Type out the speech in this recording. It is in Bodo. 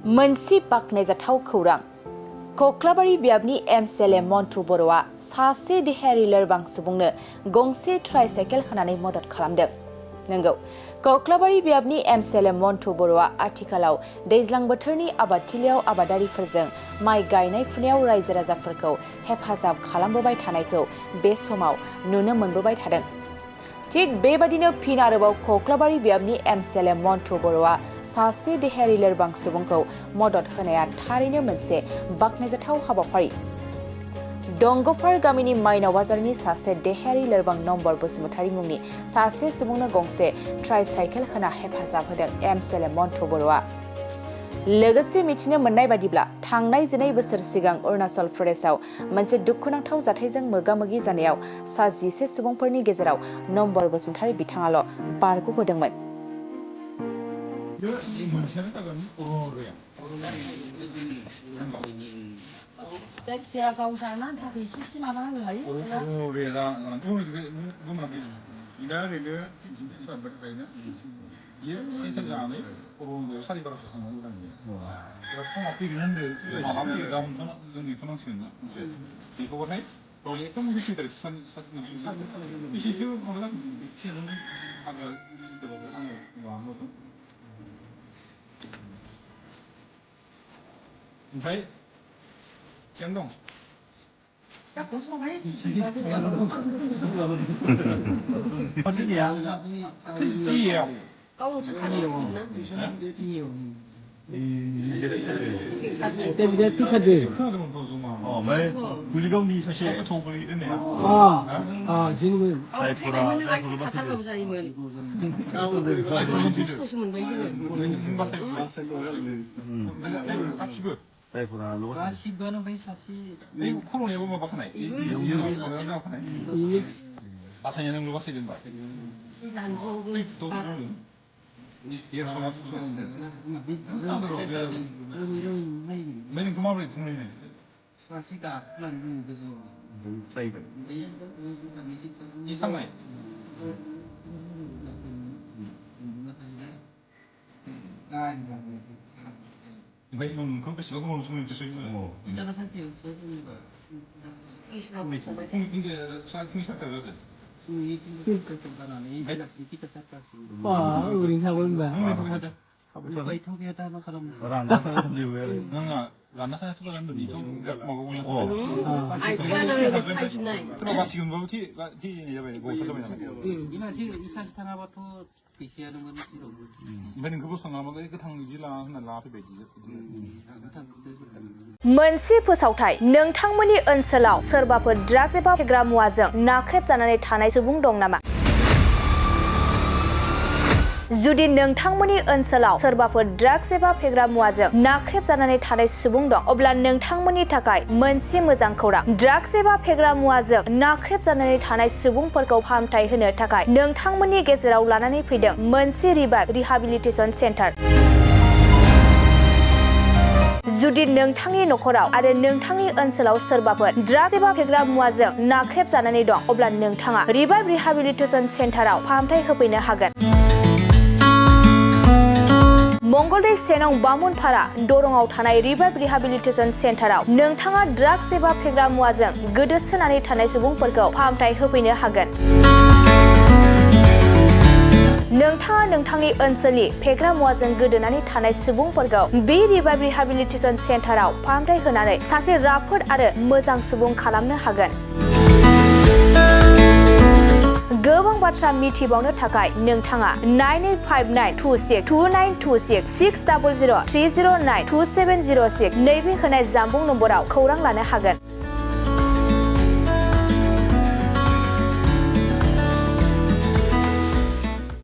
मोनसे बाखनायजाथाव खौरां कक्लाबारि बियाबनि Mcla मन्थु बर'आ सासे देहायारि लोरबां सुबुंनो गंसे ट्राइसाइकेल होनानै मदद खालामदों। नंगौ, कक्लाबारि बियाबनि Mcla मन्थु बर'आ आथिखालाव दैज्लां बोथोरनि आबादथिलियाव आबादारिफोरजों माइ गायनाय फुनायाव रायजो राजाफोरखौ हेफाजाब खालामबोबाय थानायखौ बे समाव नुनो मोनबोबाय थादों। थिग बेबादिनो फिन आरोबाव कक्लाबारि बियाबनि Mcla मन्थु बर'आ सासे देहायारि लोरबां सुबुंखौ मदद होनाया थारैनो मोनसे बाखनायजाथाव हाबाफारि। दंगफार गामिनि माइनाव बाजारनि सासे देहायारि लोरबां नम्बर बसुमतारी मुंनि सासे सुबुंनो गंसे ट्राइसाइकेल होना हेफाजाब होदों Mcla मन्थु बर'आ। लोगोसे मिथिनो मोननाय बादिब्ला थांनाय 12 बोसोर सिगां अरुणाचल प्रदेशआव मोनसे दुखुनांथाव जाथायजों मोगा-मोगि जानायाव सा 11 सुबुंफोरनि गेजेराव नम्बर बसुमतारी बिथाङाल' बारग'बोदोंमोन। Vậy chém đồng chắc cũng không mấy con thích gì à? Thích gì à? Câu sẽ khăn nhiều nhiều xem video thích thật gì mấy 굴리경이 사실 도움이 되네요. 지금은 đây 보라 로가 시거는 왜 사실 이 코로나 이거 막 하나 이 뭐야 하나 이 마찬가지는 로가 쓰는 거 난고 또 이 소나 맨 그만을 듣는 사실가 난 그래서 사이드 이 상황 Vậy mình có cái sự có một số người chơi nữa. Cho nó phát triển số mình sao không sao được. 우리 사고는 봐. 거의 통계다 막 그럼. 라나사 수가는 이좀 먹어보면. 아이 차는 사이즈나이. 그러가 지금 뭐티 이제 뭐 가져가냐. 이마 지금 이 사실 하나부터 मोनसे फोसावथाय नोंथांमोननि ओनसोलाव सोरबाफोर ड्राग्स एबा फेग्रा मुवाजों नाख्रेबजानानै थानाय सुबुं दं नामा? जुदि नोंथांमोननि ओनसोलाव सोरबाफोर ड्राग्स एबा फेग्रा मुवाजों नाख्रेबजानानै थानाय सुबुं दं, अब्ला नोंथांमोननि थाखाय मोनसे मोजां खौरां। ड्राग्स एबा फेग्रा मुवाजों नाख्रेबजानानै थानाय सुबुंफोरखौ फाहामथाय होनो थाखाय नोंथांमोननि गेजेराव लानानै फैदों मोनसे रिहाबिलिटेसन सेन्टार। जुदि नोंथांनि नखराव आरो नोंथांनि ओनसोलाव सोरबाफोर ड्राग्स एबा फेग्रा मुवाजों नाख्रेबजानानै दं, अब्ला नोंथाङा रिहाबिलिटेसन सेन्टाराव फाहामथाय होफैनो हागोन। मंगलदै सेनं बामुनपारा दरंआव थानाय रिहाबिलिटेसन सेन्टाराव नोंथाङा ड्राग्स एबा फेग्रा मुवाजों गोदोसोनानै थानाय सुबुंफोरखौ फाहामथाय होफैनो हागोन। नोंथाङा नोंथांनि ओनसोलनि फेग्रा मुवाजों गोदोनानै थानाय सुबुंफोरखौ बे रिहाबिलिटेसन सेन्टाराव फाहामथाय होनानै सासे राफोद आरो मोजां सुबुं खालामनो हागोन। गोबां बाथ्रा मिथिबावनो थाखाय नोंथाङा 9859262926 60030927006 नैबे होनाय जानबुं नम्बराव खौरां लानो हागोन।